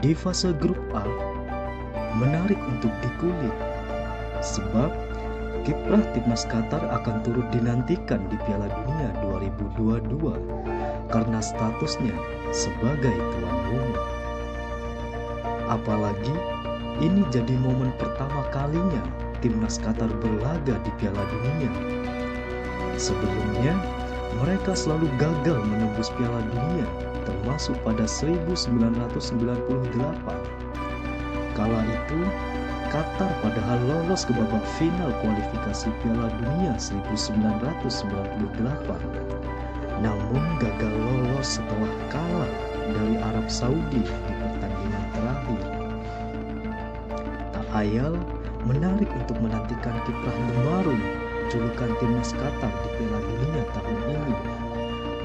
Di fase grup A, menarik untuk dikulik sebab kiprah timnas Qatar akan turut dinantikan di Piala Dunia 2022 karena statusnya sebagai tuan rumah. Apalagi ini jadi momen pertama kalinya timnas Qatar berlaga di Piala Dunia. Sebelumnya, mereka selalu gagal menembus Piala Dunia, termasuk pada 1998. Kala itu, Qatar padahal lolos ke babak final kualifikasi Piala Dunia 1998. Namun gagal lolos setelah kalah dari Arab Saudi di pertandingan terakhir. Tak ayal, menarik untuk menantikan kiprah Gemarun, julukan timnas Qatar di Piala Dunia tahun ini.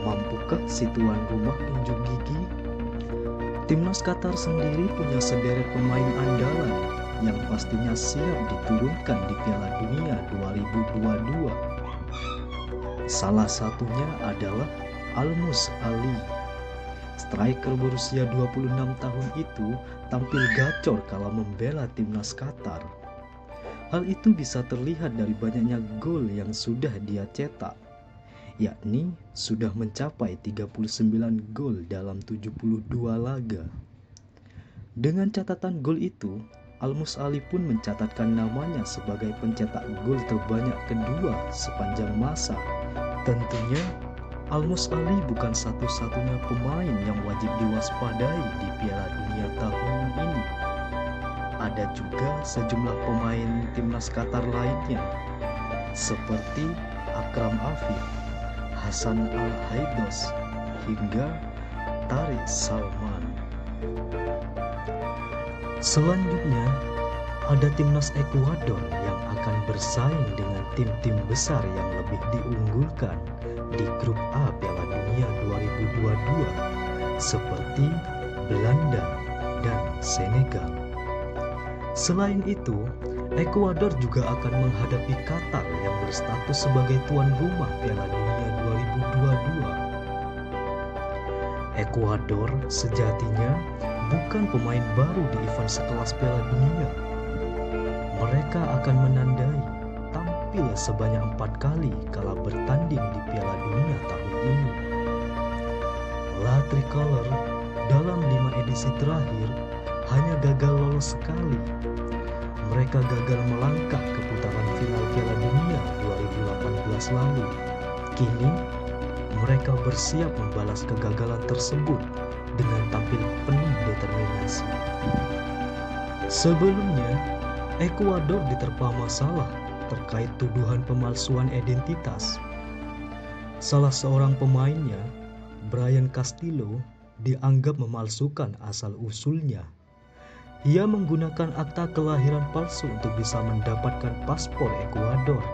Mampukah si tuan rumah unjuk gigi? Timnas Qatar sendiri punya sederet pemain andalan yang pastinya siap diturunkan di Piala Dunia 2022. Salah satunya adalah Almus Ali. Striker berusia 26 tahun itu tampil gacor kala membela timnas Qatar. Hal itu bisa terlihat dari banyaknya gol yang sudah dia cetak, yakni sudah mencapai 39 gol dalam 72 laga. Dengan catatan gol itu, Almus Ali pun mencatatkan namanya sebagai pencetak gol terbanyak kedua sepanjang masa. Tentunya, Almus Ali bukan satu-satunya pemain yang wajib diwaspadai di Piala Dunia tahun ini. Ada juga sejumlah pemain timnas Qatar lainnya, seperti Akram Afif, Hasan Al-Haidos, hingga Tariq Salman. Selanjutnya, ada timnas Ekuador yang akan bersaing dengan tim-tim besar yang lebih diunggulkan di grup A Piala Dunia 2022 seperti Belanda dan Senegal. Selain itu, Ekuador juga akan menghadapi Qatar yang berstatus sebagai tuan rumah Piala Dunia 2022. Ekuador sejatinya bukan pemain baru di event sekelas Piala Dunia. Mereka akan menandai tampil sebanyak 4 kali kala bertanding di Piala Dunia tahun ini. La Tricolor dalam 5 edisi terakhir hanya gagal lolos sekali. Mereka gagal melangkah ke putaran final Piala Dunia 2018 lalu. Kini, mereka bersiap membalas kegagalan tersebut dengan tampil penuh determinasi. Sebelumnya, Ekuador diterpa masalah terkait tuduhan pemalsuan identitas. Salah seorang pemainnya, Brian Castillo, dianggap memalsukan asal-usulnya. Ia menggunakan akta kelahiran palsu untuk bisa mendapatkan paspor Ekuador.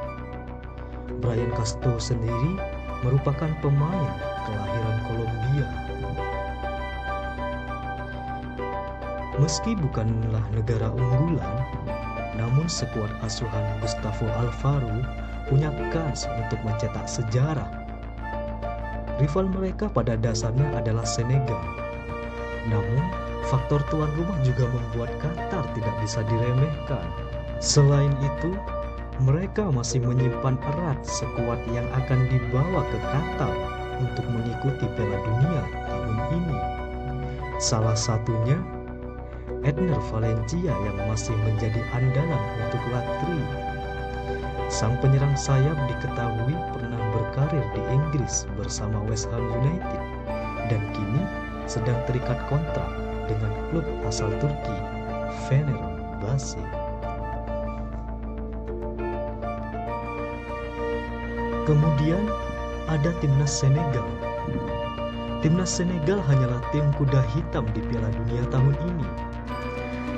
Brian Castillo sendiri merupakan pemain kelahiran Kolombia. Meski bukanlah negara unggulan, namun skuad asuhan Gustavo Alfaro punya kans untuk mencetak sejarah. Rival mereka pada dasarnya adalah Senegal. Namun, faktor tuan rumah juga membuat Qatar tidak bisa diremehkan. Selain itu, mereka masih menyimpan erat skuad yang akan dibawa ke Qatar untuk mengikuti Piala Dunia tahun ini. Salah satunya, Edner Valencia yang masih menjadi andalan untuk Latri. Sang penyerang sayap diketahui pernah berkarir di Inggris bersama West Ham United dan kini sedang terikat kontrak dengan klub asal Turki, Fenerbahce. Kemudian ada timnas Senegal. Timnas Senegal hanyalah tim kuda hitam di Piala Dunia tahun ini,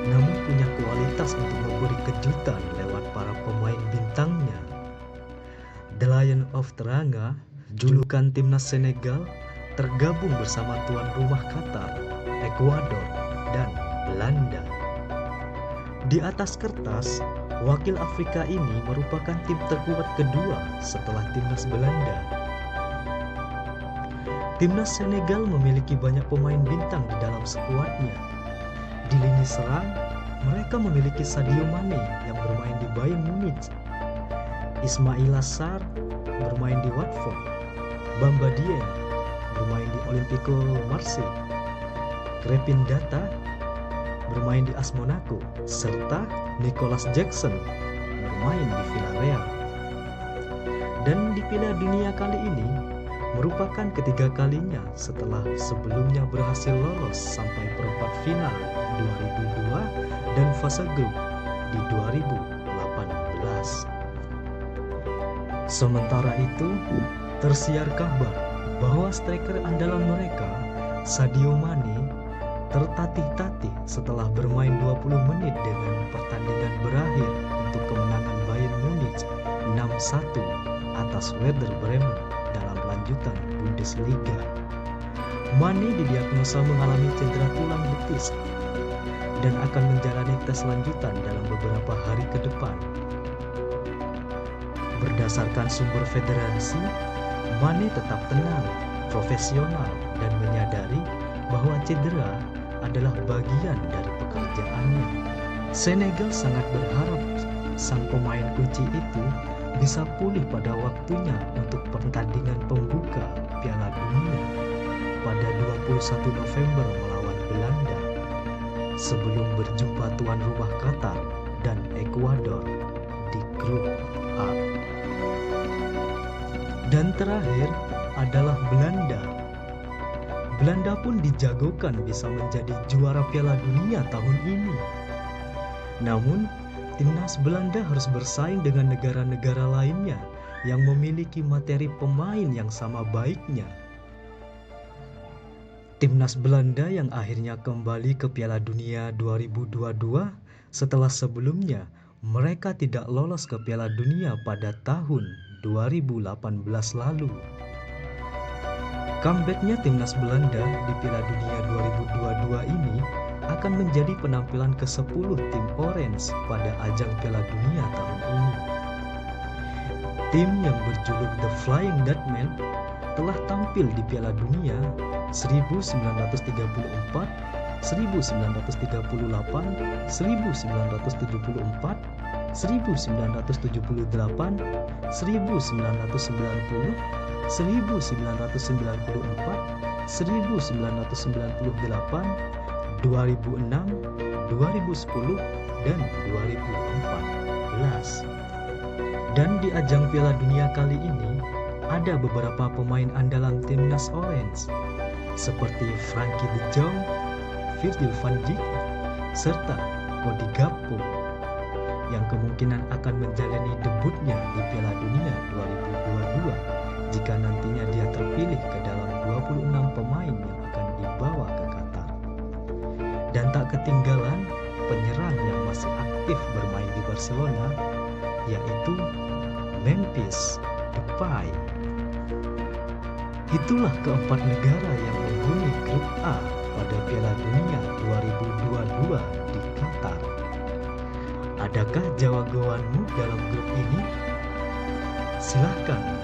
namun punya kualitas untuk memberi kejutan lewat para pemain bintangnya. The Lion of Teranga, julukan timnas Senegal, tergabung bersama tuan rumah Qatar, Ekuador, dan Belanda. Belanda. Di atas kertas, wakil Afrika ini merupakan tim terkuat kedua setelah timnas Belanda. Timnas Senegal memiliki banyak pemain bintang di dalam skuadnya. Di lini serang, mereka memiliki Sadio Mane yang bermain di Bayern Munich, Ismaila Sarr bermain di Watford, Bamba Dieng bermain di Olympique Marseille, Krepin Data bermain di AS Monaco, serta Nicolas Jackson bermain di Villarreal. Dan di Piala Dunia kali ini merupakan ketiga kalinya setelah sebelumnya berhasil lolos sampai perempat final 2002 dan fase grup di 2018. Sementara itu, tersiar kabar bahwa striker andalan mereka, Sadio Mane, tertatih-tatih setelah bermain 20 menit dengan pertandingan berakhir untuk kemenangan Bayern Munich 6-1 atas Werder Bremen dalam lanjutan Bundesliga. Mane didiagnosa mengalami cedera tulang betis dan akan menjalani tes lanjutan dalam beberapa hari ke depan. Berdasarkan sumber federasi, Mane tetap tenang, profesional, dan menyadari bahwa cedera adalah bagian dari pekerjaannya. Senegal sangat berharap sang pemain kunci itu bisa pulih pada waktunya untuk pertandingan pembuka Piala Dunia pada 21 November melawan Belanda sebelum berjumpa tuan rumah Qatar dan Ekuador di grup A. Dan terakhir adalah Belanda. Belanda pun dijagokan bisa menjadi juara Piala Dunia tahun ini. Namun, timnas Belanda harus bersaing dengan negara-negara lainnya yang memiliki materi pemain yang sama baiknya. Timnas Belanda yang akhirnya kembali ke Piala Dunia 2022 setelah sebelumnya mereka tidak lolos ke Piala Dunia pada tahun 2018 lalu. Comeback-nya timnas Belanda di Piala Dunia 2022 ini akan menjadi penampilan ke-10 tim Orange pada ajang Piala Dunia tahun ini. Tim yang berjuluk The Flying Dutchman telah tampil di Piala Dunia 1934, 1938, 1974, 1978, 1978, 1990, 1994, 1998, 2006, 2010, dan 2014. Dan di ajang Piala Dunia kali ini ada beberapa pemain andalan timnas Orange seperti Frankie de Jong, Virgil van Dijk, serta Cody Gakpo yang kemungkinan akan menjalani debutnya di Piala Dunia 2022 jika nantinya dia terpilih ke dalam 26 pemain yang akan dibawa ke Qatar. Dan tak ketinggalan penyerang yang masih aktif bermain di Barcelona, yaitu Memphis Depay. Itulah keempat negara yang menghuni grup A pada Piala Dunia 2022 di Qatar. Adakah jawabanmu dalam grup ini? Silahkan